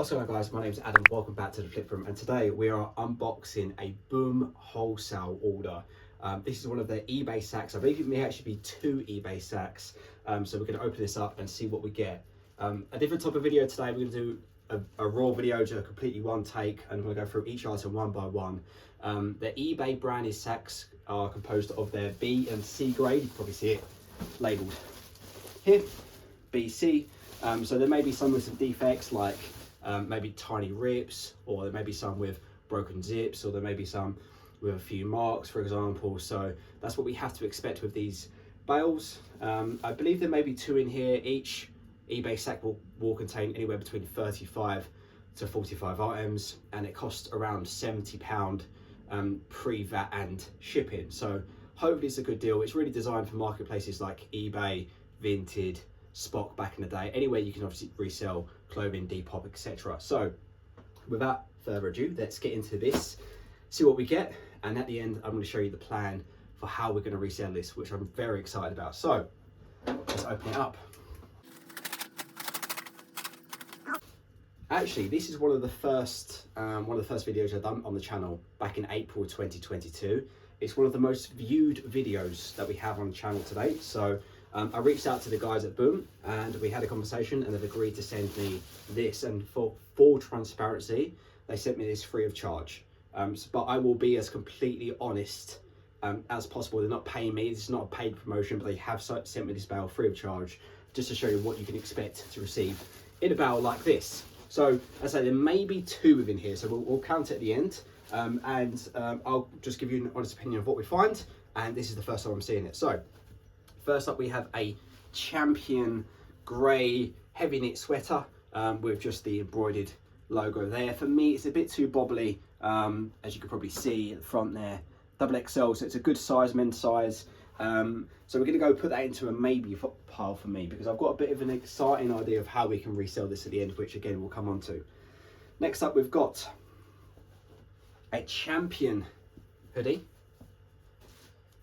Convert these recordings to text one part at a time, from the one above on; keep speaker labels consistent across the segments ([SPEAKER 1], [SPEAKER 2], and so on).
[SPEAKER 1] What's going on, guys? My name is Adam. Welcome back to the Flip Room, and today we are unboxing a Boom wholesale order. This is one of their eBay sacks. I believe it may actually be 2 eBay sacks. So we're going to open this up and see what we get. A different type of video today. We're going to do a raw video, just a completely one take, and we're going to go through each item one by one. The eBay branded sacks are composed of their B and C grade. You can probably see it labelled here, B, C. So there may be some with some defects, like maybe tiny rips, or there may be some with broken zips, or there may be some with a few marks, for example. So that's what we have to expect with these bales. I believe there may be 2 in here. Each eBay sack will contain anywhere between 35 to 45 items, and it costs around £70 pre-VAT and shipping. So hopefully it's a good deal. It's really designed for marketplaces like eBay, Vinted, Spock back in the day, anywhere you can obviously resell clothing, Depop, etc. So without further ado, let's get into this, see what we get, and at the end I'm going to show you the plan for how we're going to resell this, which I'm very excited about. So let's open it up. Actually, this is one of the first videos I've done on the channel back in April 2022. It's one of the most viewed videos that we have on the channel today. So I reached out to the guys at Boom and we had a conversation, and they've agreed to send me this, and for full transparency, they sent me this free of charge. But I will be as completely honest as possible. They're not paying me, this is not a paid promotion, but they have sent me this bale free of charge, just to show you what you can expect to receive in a bale like this. So as I say, there may be 2 within here, so we'll count it at the end, and I'll just give you an honest opinion of what we find, and this is the first time I'm seeing it. So first up, we have a Champion grey heavy knit sweater with just the embroidered logo there. For me, it's a bit too bobbly, as you can probably see at the front there. XXL, so it's a good size, men's size. So we're going to go put that into a maybe pile for me, because I've got a bit of an exciting idea of how we can resell this at the end, which again we'll come on to. Next up, we've got a Champion hoodie.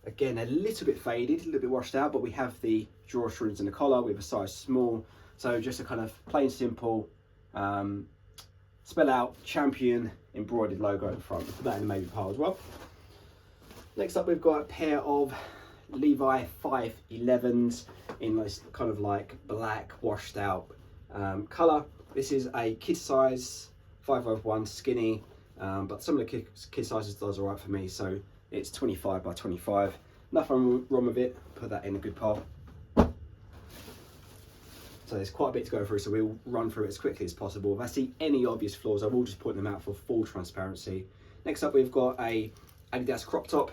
[SPEAKER 1] Again, a little bit faded, a little bit washed out, but we have the drawstrings and the collar with a size small. So just a kind of plain simple, spell out Champion embroidered logo at the front. Put that in the maybe pile as well. Next up, we've got a pair of Levi 511s in this kind of like black washed out colour. This is a kid size 551 skinny, but some of the kid sizes does alright for me, so it's 25 by 25. Nothing wrong with it. Put that in a good pile. So there's quite a bit to go through, so we'll run through it as quickly as possible. If I see any obvious flaws, I will just point them out for full transparency. Next up, we've got a Adidas crop top.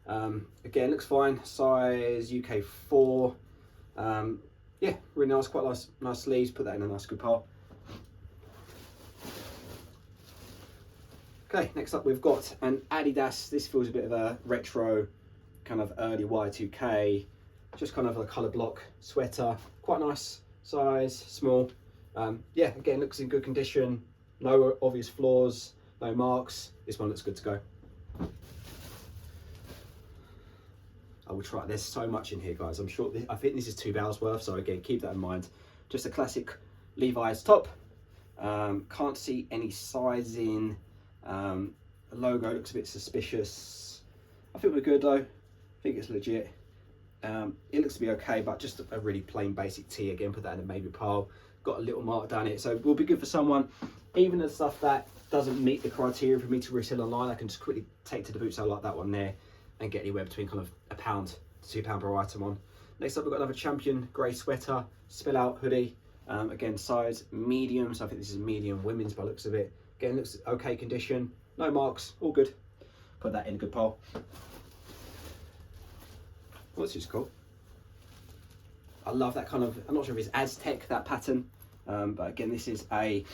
[SPEAKER 1] Again, looks fine. Size UK 4. Yeah, really nice. Quite nice sleeves. Put that in a nice good pile. Okay, next up we've got an Adidas. This feels a bit of a retro, kind of early Y2K, just kind of a colour block sweater. Quite nice size, small. Yeah, again, looks in good condition. No obvious flaws, no marks. This one looks good to go. I will try. There's so much in here, guys. I'm sure. I think this is 2 bales worth. So again, keep that in mind. Just a classic Levi's top. Can't see any sizing. The logo looks a bit suspicious. I think we're good though. I think it's legit. It looks to be okay, but just a really plain basic tee. Again, put that in a maybe pile. Got a little mark down it, so will be good for someone. Even the stuff that doesn't meet the criteria for me to resell online, I can just quickly take to the boot sale like that one there, and get anywhere between kind of £1 to £2 per item on. Next up, we've got another Champion grey sweater, spill out hoodie. Again, size medium, so I think this is medium women's by looks of it. Again, looks okay condition, no marks, all good. Put that in a good pile. Well, this is cool. I love that kind of, I'm not sure if it's Aztec, that pattern, but again, this is a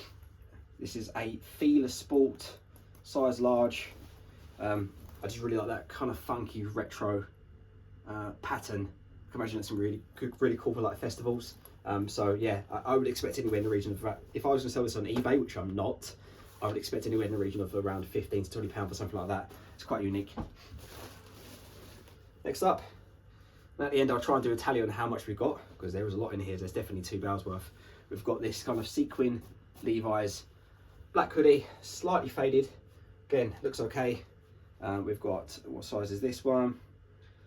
[SPEAKER 1] Fila Sport, size large. I just really like that kind of funky retro pattern. I can imagine it's some really cool for like festivals. So yeah, I would expect anywhere in the region of, if I was going to sell this on eBay, which I'm not, I would expect anywhere in the region of around £15 to £20 for something like that. It's quite unique. Next up, and at the end I'll try and do a tally on how much we've got, because there is a lot in here. There's definitely £2 worth. We've got this kind of sequin Levi's black hoodie, slightly faded. Again, looks okay. We've got, what size is this one?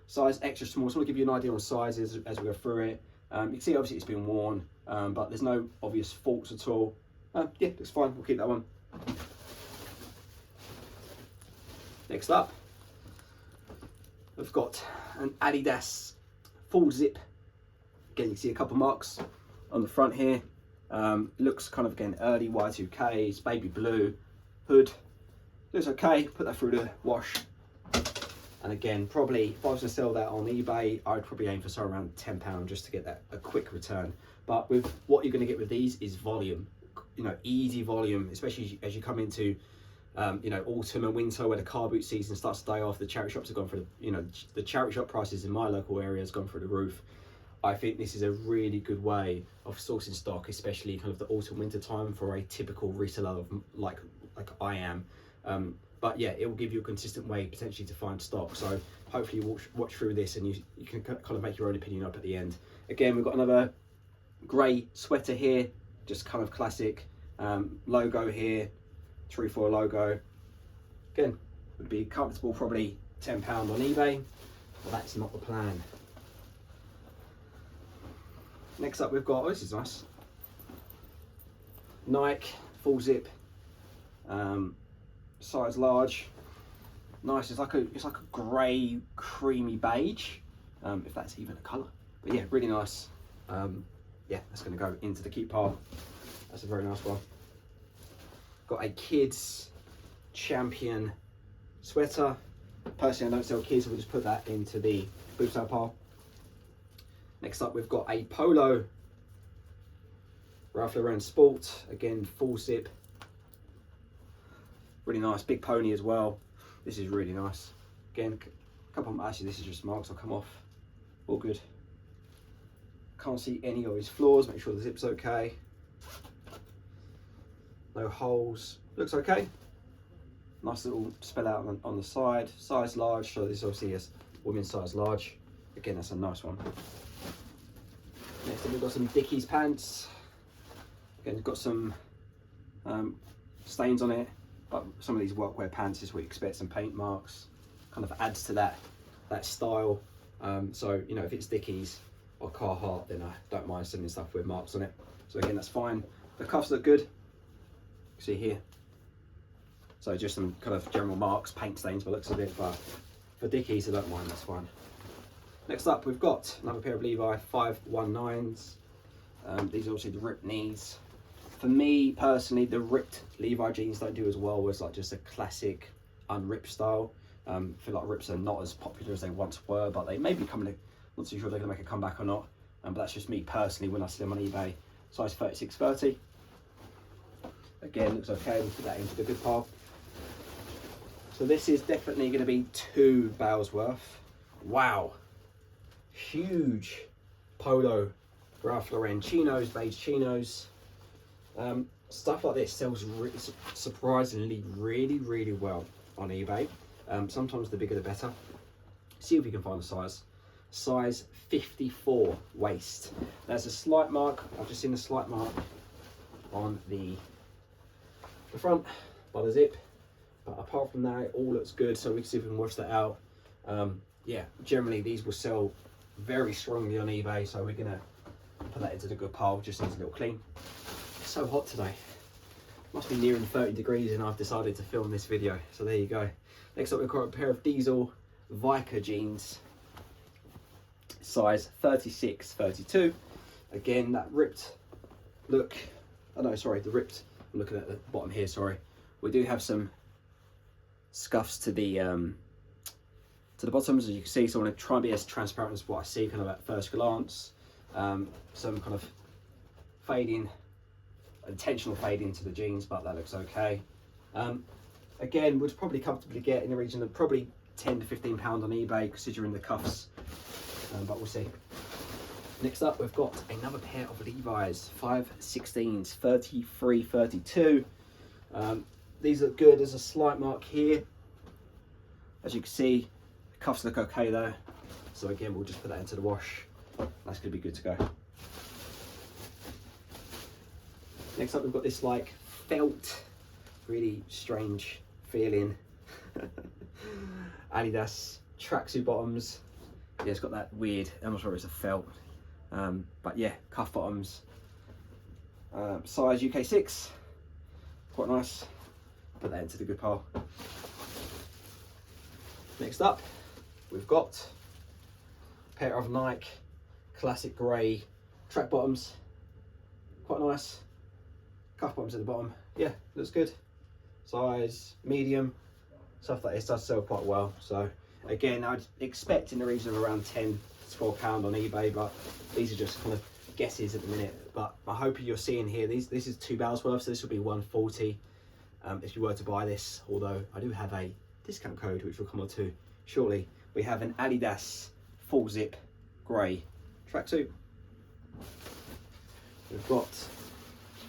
[SPEAKER 1] Size extra small. So I'll give you an idea on sizes as we go through it. You can see obviously it's been worn, but there's no obvious faults at all. Yeah, looks fine. We'll keep that one. Next up, we've got an Adidas full zip. Again, you can see a couple marks on the front here. Looks kind of, again, early Y2K. It's baby blue. Hood looks okay. Put that through the wash. And again, probably if I was to sell that on eBay, I'd probably aim for somewhere around £10 just to get that a quick return. But with what you're going to get with these is volume, you know, easy volume, especially as you come into, you know, autumn and winter where the car boot season starts to die off. The charity shops have gone for the, you know, the charity shop prices in my local area has gone through the roof. I think this is a really good way of sourcing stock, especially kind of the autumn winter time for a typical reseller of like I am. But yeah, it will give you a consistent way potentially to find stock. So hopefully you watch through this and you can kind of make your own opinion up at the end. Again, we've got another grey sweater here, just kind of classic. Logo here, 3-4 logo. Again, would be comfortable, probably £10 on eBay, but that's not the plan. Next up we've got, oh, this is nice, Nike full zip, size large. Nice. It's like a grey creamy beige, if that's even a colour. But yeah, really nice. Yeah, that's going to go into the keep pile. That's a very nice one. Got a kids champion sweater. Personally, I don't sell kids, so we'll just put that into the boot sale pile. Next up, we've got a polo Ralph Lauren Sport. Again, full zip. Really nice, big pony as well. This is really nice. Again, a couple of, actually this is just marks, I'll come off. All good. Can't see any of his flaws, make sure the zip's okay. No holes, looks okay. Nice little spell out on the side. Size large, so this obviously is women's size large. Again, that's a nice one. Next up we've got some Dickies pants. Again, got some stains on it. But some of these workwear pants is what you expect, some paint marks, kind of adds to that style. So, you know, if it's Dickies or Carhartt, then I don't mind sending stuff with marks on it. So again, that's fine. The cuffs look good, see here. So just some kind of general marks, paint stains by the looks of it, but for Dickies I don't mind, that's fine. Next up we've got another pair of Levi 519s. These are obviously the ripped knees. For me personally, the ripped Levi jeans don't do as well as like just a classic unripped style. I feel like rips are not as popular as they once were, but they may be coming. Not too sure if they're going to make a comeback or not. But that's just me personally when I see them on eBay. Size 36-30. Again, looks okay. We'll put that into the good pile. So this is definitely going to be 2 bales worth. Wow, huge polo Ralph Lauren chinos, beige chinos. Stuff like this sells surprisingly really well on eBay. Sometimes the bigger the better. See if we can find a size. Size 54 waist. There's a slight mark. I've just seen a slight mark on the front by the zip, but apart from that, it all looks good. So we can see if we can wash that out. Yeah, generally these will sell very strongly on eBay, so we're gonna put that into the good pile. Just needs a little clean. It's so hot today. Must be nearing 30 degrees and I've decided to film this video. So there you go. Next up we've got a pair of Diesel Viker jeans. Size 36-32. Again, that ripped look. Oh no, sorry, the ripped. I'm looking at the bottom here, sorry. We do have some scuffs to the bottoms, as you can see, so I want to try and be as transparent as what I see kind of at first glance. Some kind of fading, intentional fading to the jeans, but that looks okay. Again, would probably comfortably get in the region of probably £10 to £15 on eBay, considering the cuffs, but we'll see. Next up, we've got another pair of Levi's 516s, 33-32. These look good. There's a slight mark here. As you can see, the cuffs look okay though. So again, we'll just put that into the wash. That's going to be good to go. Next up, we've got this like felt, really strange feeling Adidas tracksuit bottoms. Yeah, it's got that weird, I'm not sure if it's a felt, but yeah, cuff bottoms. Size UK 6, quite nice. Put that into the good pile. Next up, we've got a pair of Nike classic grey track bottoms. Quite nice. Cuff bottoms at the bottom. Yeah, looks good. Size medium. Stuff like this does sell quite well. So again, I'd expect in the region of around £10 to £12 on eBay, but these are just kind of guesses at the minute. But I hope you're seeing here, this is £2 worth, so this will be £1.40 if you were to buy this. Although I do have a discount code which we'll come on to shortly. We have an Adidas full zip grey tracksuit. We've got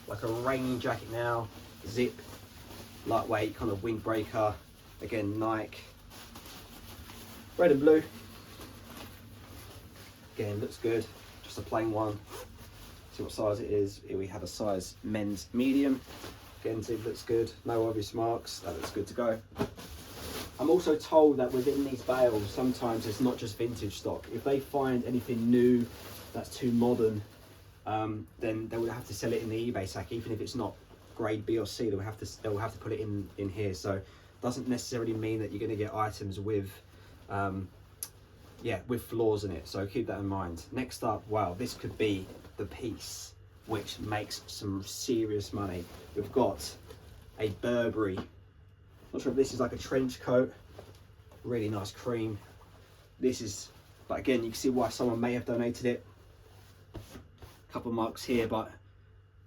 [SPEAKER 1] like a rain jacket now, zip, lightweight, kind of windbreaker. Again, Nike, red and blue. Again, looks good. Just a plain one. See what size it is. Here we have a size men's medium. Again, zip looks good. No obvious marks. That looks good to go. I'm also told that within these bales, sometimes it's not just vintage stock. If they find anything new that's too modern, then they would have to sell it in the eBay sack, even if it's not grade B or C. They'll have to put it in here. So doesn't necessarily mean that you're going to get items with with flaws in it, so keep that in mind. Next up, wow, this could be the piece which makes some serious money. We've got a Burberry, not sure if this is like a trench coat, really nice cream. This is, but again, you can see why someone may have donated it. A couple of marks here, but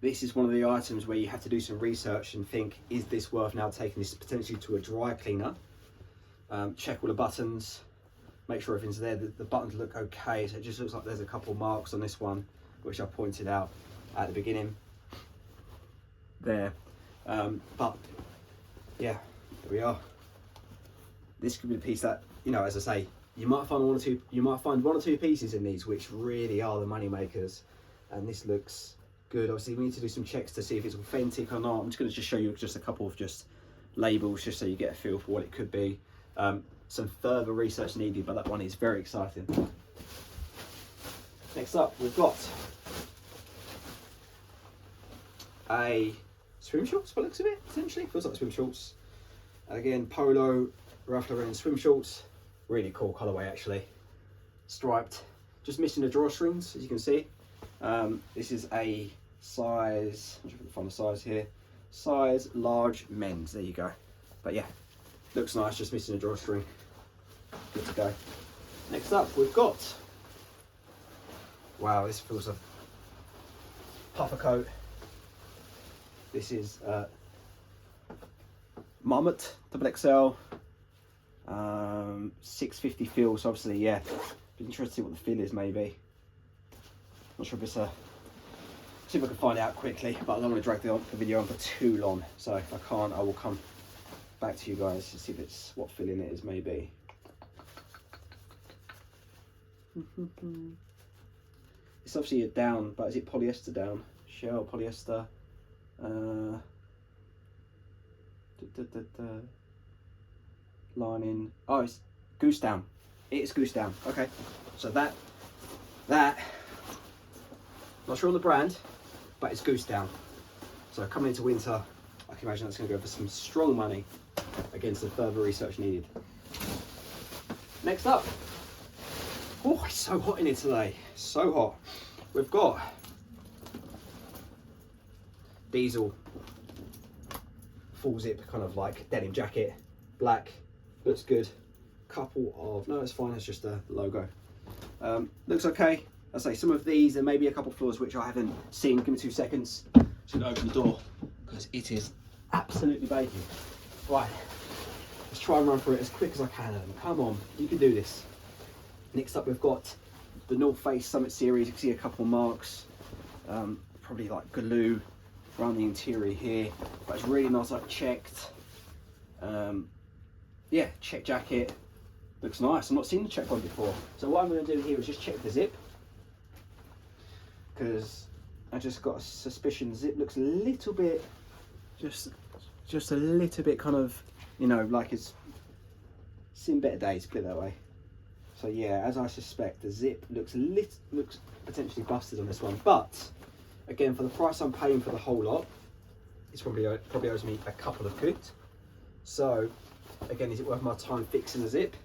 [SPEAKER 1] this is one of the items where you have to do some research and think, is this worth now taking this potentially to a dry cleaner? Check all the buttons, make sure everything's there. The buttons look okay, so it just looks like there's a couple of marks on this one, which I pointed out at the beginning there. But yeah, there we are. This could be the piece that, you know, as I say, you might find one or two pieces in these which really are the money makers. And this looks good. Obviously we need to do some checks to see if it's authentic or not. I'm just going to just show you just a couple of just labels, just so you get a feel for what it could be. Some further research needed, but that one is very exciting. Next up, we've got a swim shorts, by the looks of it, potentially. Feels like swim shorts. Again, polo, Ralph Lauren swim shorts. Really cool colourway, actually. Striped. Just missing the drawstrings, as you can see. This is a size, I'm not sure if I can find the size here. Size large men's, there you go. But yeah, looks nice, just missing a drawstring. Good to go. Next up, we've got, wow, this feels a puffer coat. This is Marmot XXL, 650 feel, so obviously, yeah, be interested to see what the feel is, maybe. Not sure if it's a, see if I can find out quickly, but I don't want to drag the video on for too long, so if I can't, I will come back to you guys to see if it's what filling it is, maybe. It's obviously a down, but is it polyester down? Shell, polyester. Lining. Oh, it's goose down. It is goose down. Okay, so that not sure on the brand, but it's goose down. So coming into winter, I can imagine that's going to go for some strong money against the further research needed. Next up, oh, it's so hot in here today, so hot. We've got diesel full zip, kind of like denim jacket, black, looks good. Couple of, no, it's fine, it's just a logo. Looks okay. I say some of these, there may be a couple of flaws which I haven't seen. Give me 2 seconds. Just gonna open the door because it is absolutely baking. Right, let's try and run through it as quick as I can, Adam. Come on, you can do this. Next up, we've got the North Face Summit Series. You can see a couple of marks, probably like glue around the interior here, but it's really nice, like checked. Yeah, check jacket. Looks nice. I've not seen the check one before. So what I'm going to do here is just check the zip, because I just got a suspicion the zip looks a little bit, just a little bit kind of, you know, like it's seen better days, put it that way. So yeah, as I suspect, the zip looks potentially busted on this one, but again, for the price I'm paying for the whole lot, it's probably owes me a couple of quid. So again, is it worth my time fixing the zip?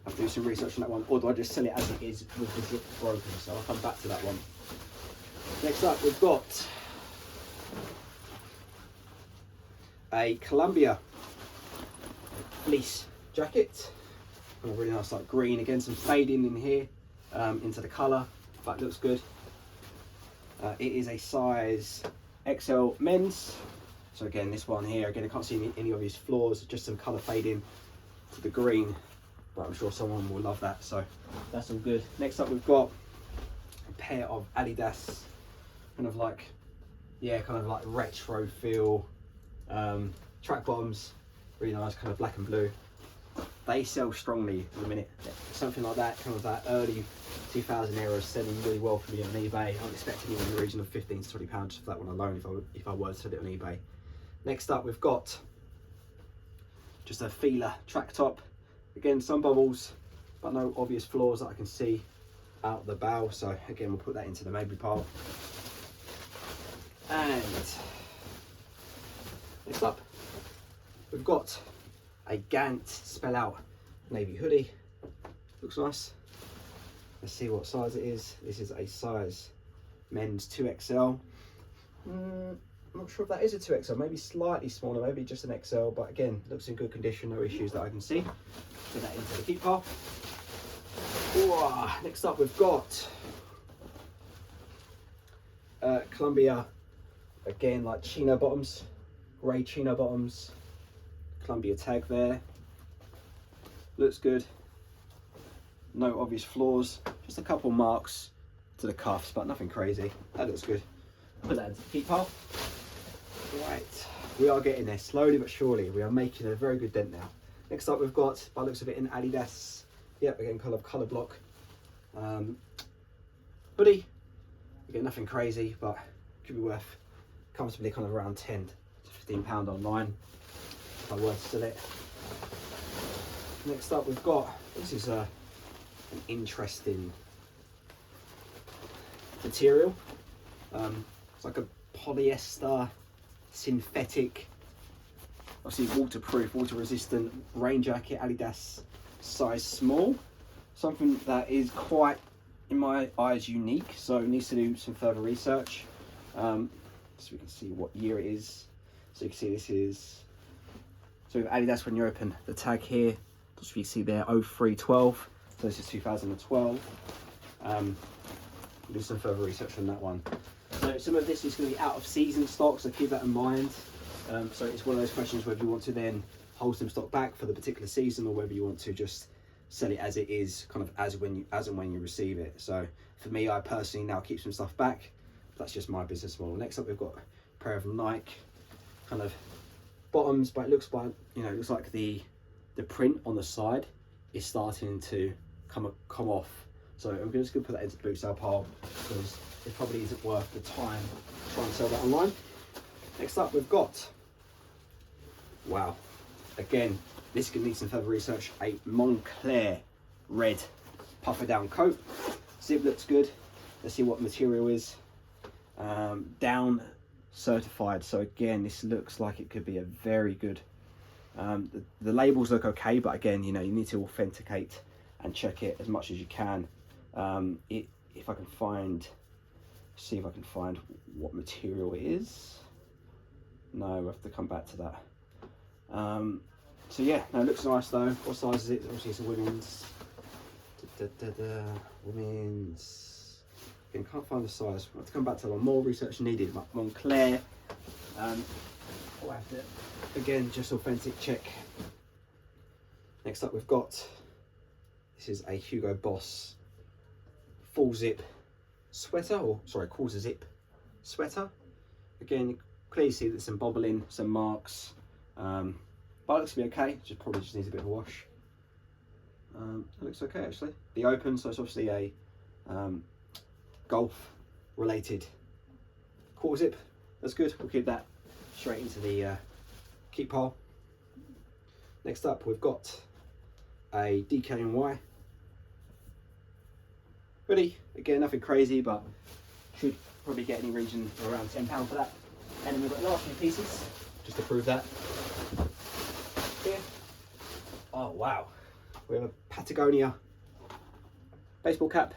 [SPEAKER 1] I have to do some research on that one, or do I just sell it as it is with the zip broken? So I'll come back to that one. Next up, we've got a Columbia fleece jacket. A really nice like green, again some fading in here into the colour, but it looks good. It is a size XL men's. So again, this one here, again I can't see any obvious flaws, just some colour fading to the green, but I'm sure someone will love that, so that's all good. Next up, we've got a pair of Adidas, kind of like retro feel track bottoms, really nice, kind of black and blue. They sell strongly at the minute. Something like that, kind of that early 2000 era, is selling really well for me on eBay. I'm expecting in the region of £15 to £20 for that one alone if I were to sell it on eBay. Next up, we've got just a Fila track top. Again, some bubbles, but no obvious flaws that I can see out the bow. So again, we'll put that into the maybe pile. And next up, we've got a Gant spell out navy hoodie. Looks nice. Let's see what size it is. This is a size men's 2XL. I'm not sure if that is a 2XL, maybe slightly smaller, maybe just an XL, but again, looks in good condition, no issues that I can see. Put that into the keep pile. Ooh, next up, we've got Columbia, again, like chino bottoms, grey chino bottoms. Columbia tag there. Looks good. No obvious flaws. Just a couple marks to the cuffs, but nothing crazy. That looks good. Put that into the keep pile. Right, we are getting there slowly but surely. We are making a very good dent now. Next up, we've got, by the looks of it, an Adidas. Yep, again, colour block. Hoodie. Again, nothing crazy, but could be worth comfortably kind of around £10 to £15 online if I were to sell it. Next up, we've got, this is an interesting material. It's like a polyester synthetic, obviously waterproof, water resistant rain jacket, Adidas size small. Something that is quite, in my eyes, unique, so it needs to do some further research. So we can see what year it is. So you can see this is, so with Adidas, when you open the tag here, just you see there 0312, so this is 2012. Do some further research on that one. So some of this is going to be out of season stock, so keep that in mind. So it's one of those questions whether you want to then hold some stock back for the particular season, or whether you want to just sell it as it is, kind of as and when you receive it. So for me, I personally now keep some stuff back. That's just my business model. Next up, we've got a pair of Nike kind of bottoms, but it looks like the print on the side is starting to come off. So I'm just going to put that into the boot sale pile because it probably isn't worth the time to try and sell that online. Next up, we've got, wow, again, this could need some further research, a Montclair red puffer down coat. Zip looks good. Let's see what material is. Down certified, so again, this looks like it could be a very good, the labels look okay, but again, you need to authenticate and check it as much as you can. If I can find, see if I can find what material it is. No, we'll have to come back to that. So yeah, no, it looks nice though. What size is it? Obviously it's a women's. Women's. Again, can't find the size. We'll have to come back to that one. More research needed. Montclair. We'll have to, again, just authentic check. Next up, we've got, this is a Hugo Boss full zip sweater, or sorry, quarter zip sweater. Again, clearly see there's some bobbling, some marks, but it looks to be okay. Probably just needs a bit of a wash. It looks okay actually. The open, so it's obviously a golf related quarter zip. That's good. We'll keep that straight into the keep pile. Next up, we've got a DKNY. Ready? Again, nothing crazy, but should probably get any region of around £10 for that. And then we've got the last few pieces, just to prove that. Here. Oh wow. We have a Patagonia baseball cap.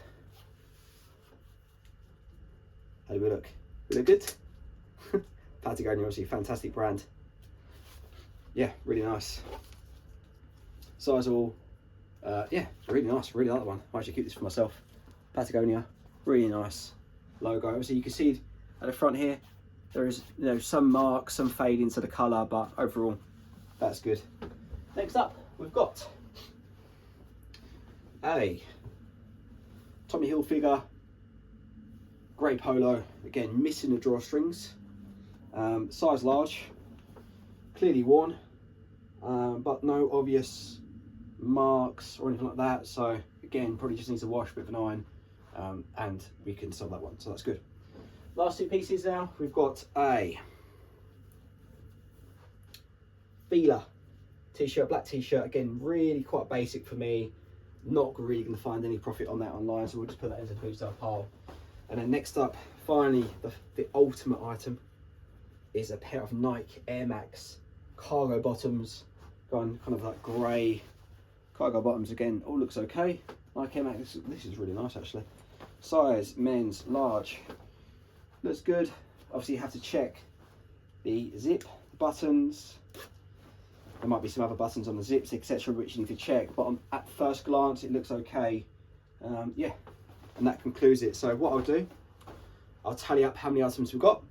[SPEAKER 1] How do we look? We look good? Patagonia, obviously, fantastic brand. Yeah, really nice. Size all, yeah, really nice. Really like that one. I might actually keep this for myself. Patagonia, really nice logo. Obviously, you can see at the front here, there is, you know, some marks, some fade into the colour, but overall, that's good. Next up, we've got a Tommy Hilfiger grey polo. Again, missing the drawstrings. Size large, clearly worn, but no obvious marks or anything like that. So again, probably just needs a wash, bit of an iron, and we can sell that one. So that's good. Last two pieces now. We've got a Fila t-shirt, black t-shirt. Again, really quite basic for me. Not really going to find any profit on that online, so we'll just put that into the wholesale pile. And then next up, finally, the ultimate item is a pair of Nike Air Max cargo bottoms. Gone kind of like grey cargo bottoms. Again, all looks okay. Nike Air Max, this is really nice actually. Size men's large. Looks good. Obviously you have to check the zip, the buttons. There might be some other buttons on the zips, etc., which you need to check, but at first glance it looks okay. Yeah, and that concludes it. So what I'll do, I'll tally up how many items we've got,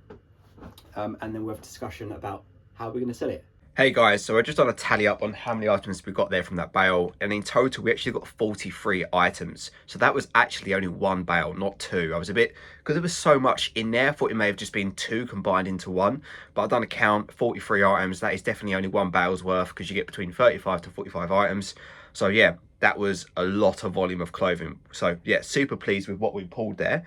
[SPEAKER 1] and then we'll have a discussion about how we're going to sell it. Hey guys, so I just done a tally up on how many items we got there from that bale, and in total we actually got 43 items. So that was actually only one bale, not two. I was a bit, because there was so much in there, I thought it may have just been two combined into one, but I've done a count, 43 items. That is definitely only one bale's worth, because you get between 35 to 45 items. So yeah, that was a lot of volume of clothing. So yeah, super pleased with what we pulled there.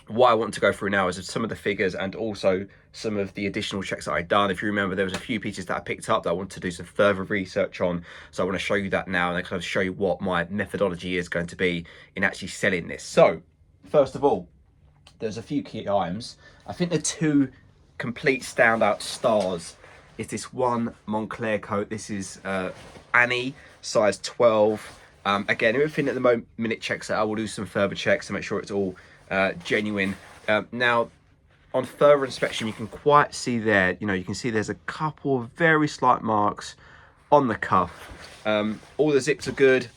[SPEAKER 1] What I want to go through now is some of the figures and also some of the additional checks that I've done. If you remember, there was a few pieces that I picked up that I want to do some further research on. So I want to show you that now and I kind of show you what my methodology is going to be in actually selling this. So first of all, there's a few key items. I think the two complete standout stars is this one Moncler coat. This is Annie, size 12. Again, everything at the minute checks out. I will do some further checks to make sure it's all genuine. Now on further inspection you can quite see there, you can see there's a couple of very slight marks on the cuff. All the zips are good,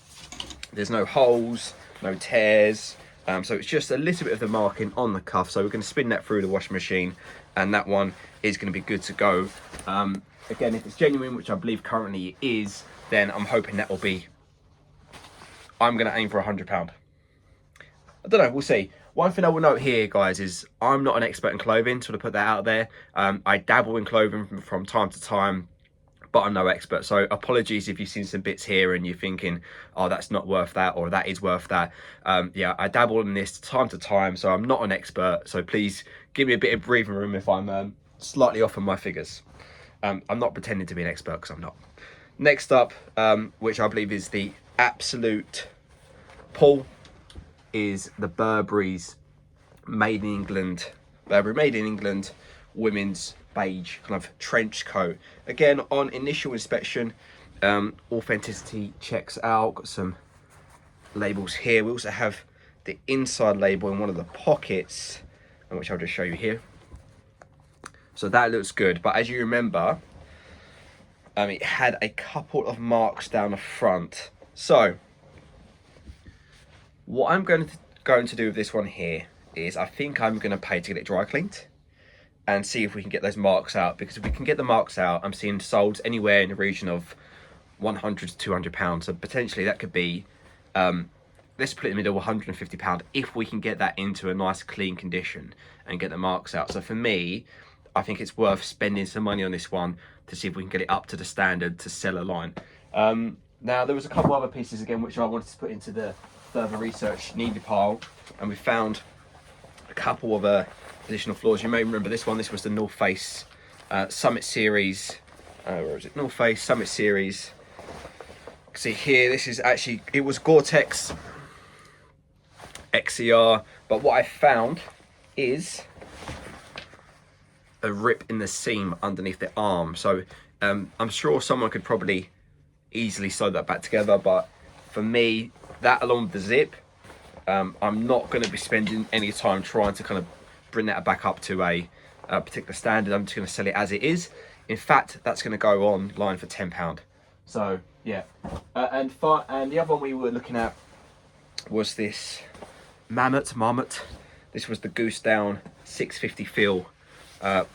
[SPEAKER 1] there's no holes, no tears, so it's just a little bit of the marking on the cuff. So we're going to spin that through the washing machine and that one is going to be good to go. Again, if it's genuine, which I believe currently it is, then I'm hoping that will be, I'm going to aim for £100. I don't know, we'll see. One thing I will note here, guys, is I'm not an expert in clothing, so to put that out there. I dabble in clothing from time to time, but I'm no expert. So apologies if you've seen some bits here and you're thinking, oh, that's not worth that, or that is worth that. Yeah, I dabble in this time to time, so I'm not an expert. So please give me a bit of breathing room if I'm slightly off on my figures. I'm not pretending to be an expert because I'm not. Next up, which I believe is the absolute pull, is the Burberry's Made in England, Burberry Made in England women's beige kind of trench coat. Again, on initial inspection, authenticity checks out. Got some labels here. We also have the inside label in one of the pockets, which I'll just show you here. So that looks good, but as you remember, it had a couple of marks down the front. So what I'm going to do with this one here is I think I'm going to pay to get it dry cleaned and see if we can get those marks out, because if we can get the marks out, I'm seeing sold anywhere in the region of £100 to £200. So potentially that could be, let's put it in the middle, £150 if we can get that into a nice clean condition and get the marks out. So for me, I think it's worth spending some money on this one to see if we can get it up to the standard to sell a line. Now there was a couple other pieces again which I wanted to put into the further research needed pile, and we found a couple of additional floors. You may remember this one. This was the North Face Summit Series. Where is it? North Face Summit Series. See here, this is actually, it was Gore-Tex XCR, but what I found is a rip in the seam underneath the arm. So I'm sure someone could probably easily sew that back together, but for me, that along with the zip, I'm not going to be spending any time trying to kind of bring that back up to a particular standard. I'm just going to sell it as it is. In fact, that's going to go online for £10. So yeah, and the other one we were looking at was this Marmot. This was the Goose Down 650 feel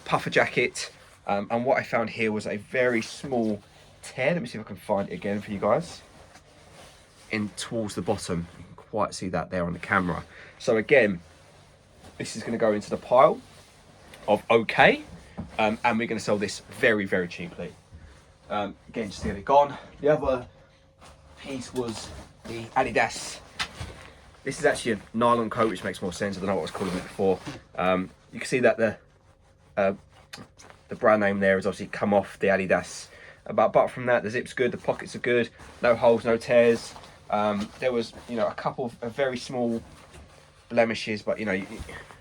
[SPEAKER 1] puffer jacket, and what I found here was a very small tear. Let me see if I can find it again for you guys. In towards the bottom, you can quite see that there on the camera. So again, this is going to go into the pile of okay, and we're going to sell this very, very cheaply. Again, just to get it gone. The other piece was the Adidas. This is actually a nylon coat, which makes more sense. I don't know what I was calling it before. You can see that the brand name there has obviously come off the Adidas. But apart from that, the zip's good, the pockets are good, no holes, no tears. There was, you know, a couple of very small blemishes, but you know,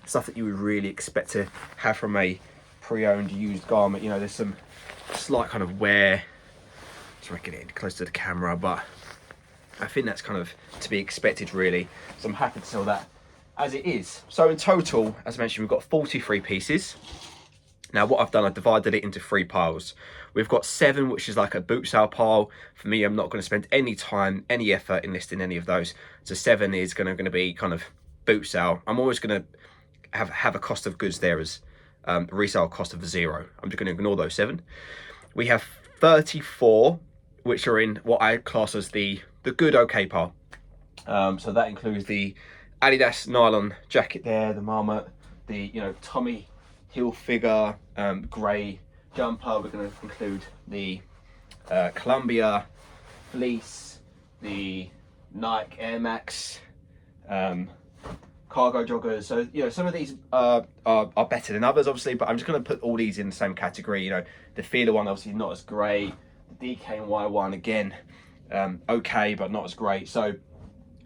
[SPEAKER 1] stuff that you would really expect to have from a pre-owned used garment. You know, there's some slight kind of wear. Try to get it close to the camera, but I think that's kind of to be expected really. So I'm happy to sell that as it is. So in total, as I mentioned, we've got 43 pieces. Now what I've done, I've divided it into 3 piles. We've got 7, which is like a boot sale pile. For me, I'm not going to spend any time, any effort in listing any of those. So 7 is going to be kind of boot sale. I'm always going to have a cost of goods there as resale cost of 0. I'm just going to ignore those 7. We have 34, which are in what I class as the good okay pile. So that includes the Adidas nylon jacket there, the Marmot, the Tommy Hilfiger grey jumper. We're going to include the Columbia fleece, the Nike Air Max cargo joggers. So some of these are better than others, obviously, but I'm just going to put all these in the same category. The Feeler one obviously not as great. The DKNY one again, okay, but not as great. So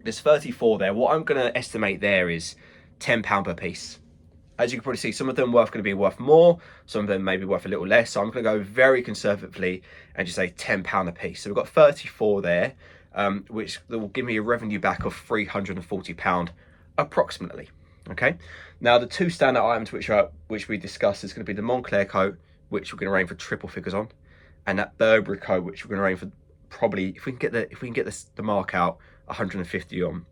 [SPEAKER 1] there's 34 there. What I'm going to estimate there is £10 per piece. As you can probably see, some of them going to be worth more, some of them may be worth a little less. So I'm going to go very conservatively and just say £10 a piece. So we've got 34 there, which will give me a revenue back of £340 approximately. Okay. Now the 2 standout items which we discussed is going to be the Moncler coat, which we're going to aim for triple figures on, and that Burberry coat, which we're going to aim for probably, if we can get the mark out, 150 on.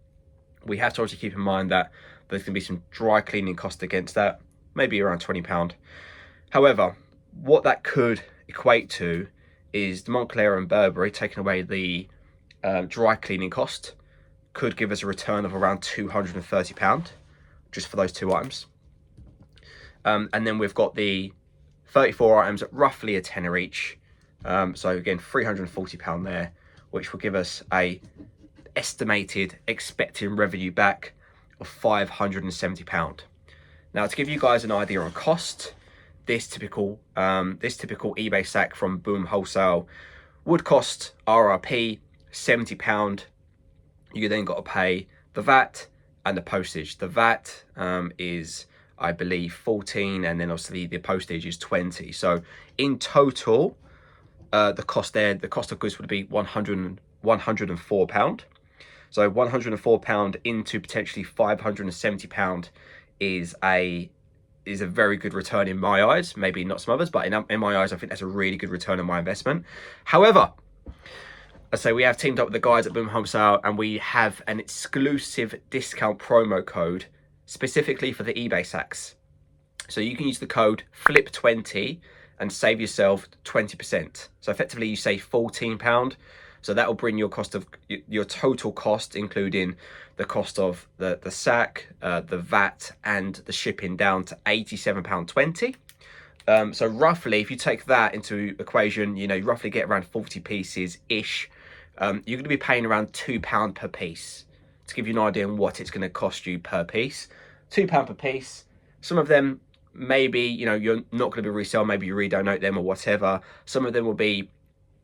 [SPEAKER 1] We have to obviously keep in mind that there's going to be some dry cleaning cost against that, maybe around £20. However, what that could equate to is the Moncler and Burberry, taking away the dry cleaning cost, could give us a return of around £230 just for those 2 items. And then we've got the 34 items at roughly a tenner each. So again, £340 there, which will give us a estimated expected revenue back of £570. Now, to give you guys an idea on cost, this typical eBay sack from Boom Wholesale would cost RRP £70. You then got to pay the VAT and the postage. The VAT is, I believe, 14, and then obviously the postage is 20. So in total, the cost of goods would be £104. So £104 into potentially £570 is a very good return in my eyes. Maybe not some others, but in my eyes, I think that's a really good return on my investment. However, I say we have teamed up with the guys at Boom Wholesale, and we have an exclusive discount promo code specifically for the eBay sacks. So you can use the code FLIP20 and save yourself 20%. So effectively you save £14. So that will bring your total cost, including the cost of the sack, the VAT and the shipping, down to £87.20. So roughly, if you take that into equation, you roughly get around 40 pieces ish. You're going to be paying around £2 per piece, to give you an idea on what it's going to cost you per piece. £2 per piece. Some of them maybe, you know, you're not going to be resell, maybe you redonate them or whatever. Some of them will be,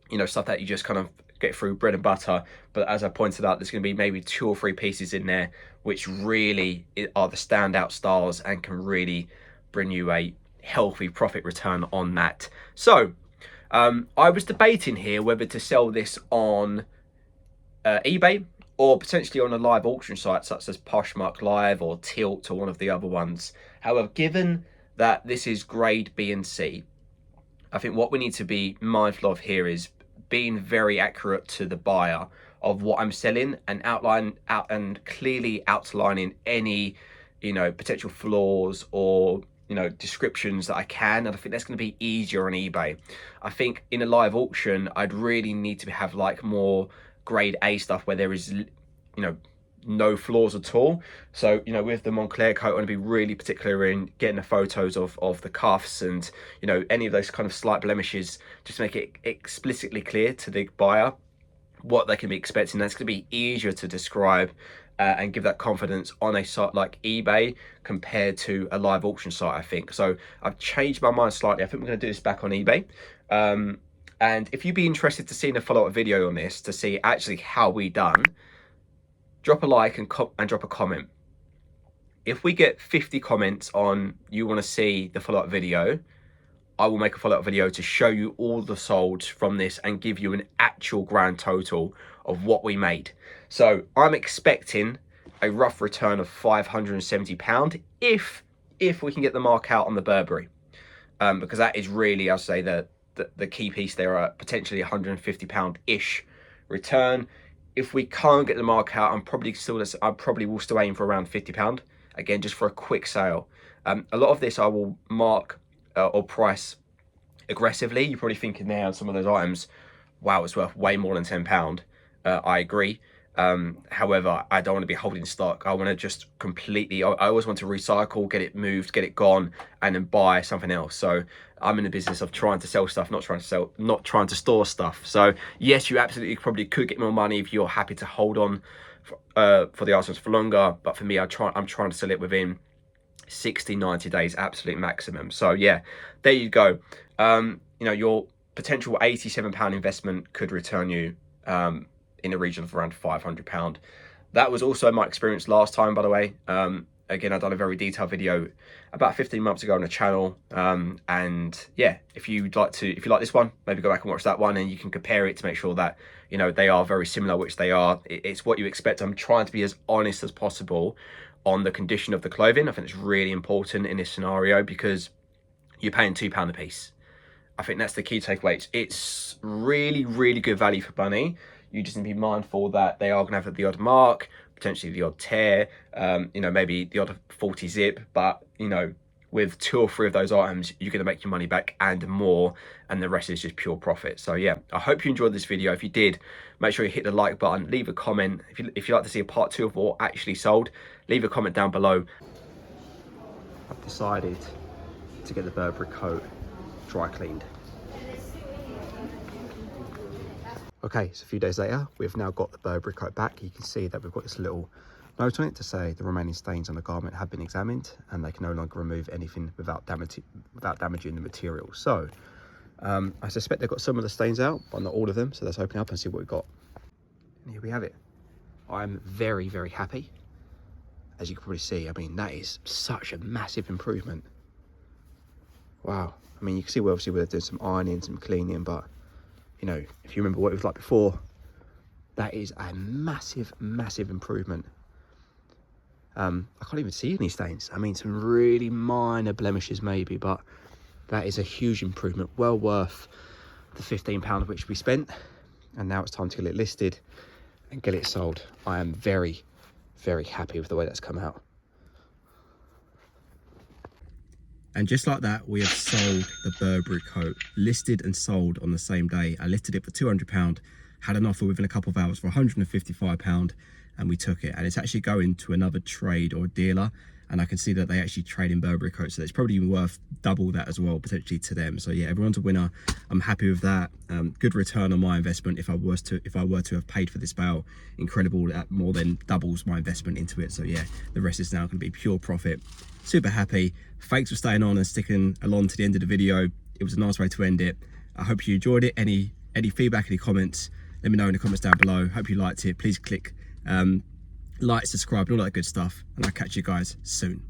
[SPEAKER 1] you know, stuff that you just kind of get through bread and butter. But as I pointed out, there's going to be maybe 2 or 3 pieces in there which really are the standout styles and can really bring you a healthy profit return on that. So I was debating here whether to sell this on eBay or potentially on a live auction site such as Poshmark Live or Tilt or one of the other ones. However, given that this is grade B and C, I think what we need to be mindful of here is being very accurate to the buyer of what I'm selling and clearly outlining any, you know, potential flaws or, you know, descriptions that I can. And I think that's going to be easier on eBay. I think in a live auction, I'd really need to have like more grade A stuff where there is, you know, no flaws at all. So, you know, with the Moncler coat, I want to be really particular in getting the photos of the cuffs and, you know, any of those kind of slight blemishes, just make it explicitly clear to the buyer what they can be expecting. That's going to be easier to describe and give that confidence on a site like eBay compared to a live auction site, I think. So I've changed my mind slightly. I think we're going to do this back on eBay. And if you'd be interested to see a follow-up video on this to see actually how we done, drop a like and drop a comment. If we get 50 comments on you want to see the follow-up video, I will make a follow-up video to show you all the solds from this and give you an actual grand total of what we made. So I'm expecting a rough return of £570 if we can get the mark out on the Burberry, because that is really, I'll say, the key piece there, are potentially £150-ish return. If we can't get the mark out, I probably will still aim for around £50, again, just for a quick sale. A lot of this I will mark or price aggressively. You're probably thinking there on some of those items, wow, it's worth way more than £10. I agree. However, I don't want to be holding stock. I want to just completely, I always want to recycle, get it moved, get it gone, and then buy something else. So I'm in the business of trying to sell stuff, not trying to store stuff. So yes, you absolutely probably could get more money if you're happy to hold on for the items for longer. But for me, I'm trying to sell it within 60, 90 days, absolute maximum. So yeah, there you go. You know, your potential £87 investment could return you in the region of around £500. That was also my experience last time, by the way. Again, I've done a very detailed video about 15 months ago on the channel. And yeah, if you like this one, maybe go back and watch that one, and you can compare it to make sure that, you know, they are very similar, which they are. It's what you expect. I'm trying to be as honest as possible on the condition of the clothing. I think it's really important in this scenario because you're paying £2 a piece. I think that's the key takeaway. It's really, really good value for money. You just need to be mindful that they are going to have the odd mark, potentially the odd tear, you know, maybe the odd faulty zip. But, you know, with 2 or 3 of those items, you're going to make your money back and more, and the rest is just pure profit. So yeah, I hope you enjoyed this video. If you did, make sure you hit the like button, leave a comment. If you'd like to see a part 2 of what actually sold, leave a comment down below. I've decided to get the Burberry coat dry cleaned. Okay, so a few days later, we've now got the Burberry coat back. You can see that we've got this little note on it to say the remaining stains on the garment have been examined and they can no longer remove anything without damaging the material. So I suspect they've got some of the stains out, but not all of them. So let's open it up and see what we've got. And here we have it. I'm very, very happy. As you can probably see, I mean, that is such a massive improvement. Wow. I mean, you can see obviously we're doing some ironing, some cleaning, but you know, if you remember what it was like before, that is a massive, massive improvement. I can't even see any stains. I mean, some really minor blemishes maybe, but that is a huge improvement. Well worth the £15 which we spent. And now it's time to get it listed and get it sold. I am very, very happy with the way that's come out. And just like that, we have sold the Burberry coat, listed and sold on the same day. I listed it for £200, had an offer within a couple of hours for £155, and we took it. And it's actually going to another trade or dealer, and I can see that they actually trade in Burberry coats, so it's probably even worth double that as well, potentially, to them. So yeah, everyone's a winner. I'm happy with that. Good return on my investment. If I were to have paid for this bale, incredible. That more than doubles my investment into it. So yeah, the rest is now going to be pure profit.
[SPEAKER 2] super happy. Thanks for staying on and sticking along to the end of the video. It was a nice way to end it. I hope you enjoyed it. Any feedback, any comments, let me know in the comments down below. Hope you liked it. Please click like, subscribe, and all that good stuff, and I'll catch you guys soon.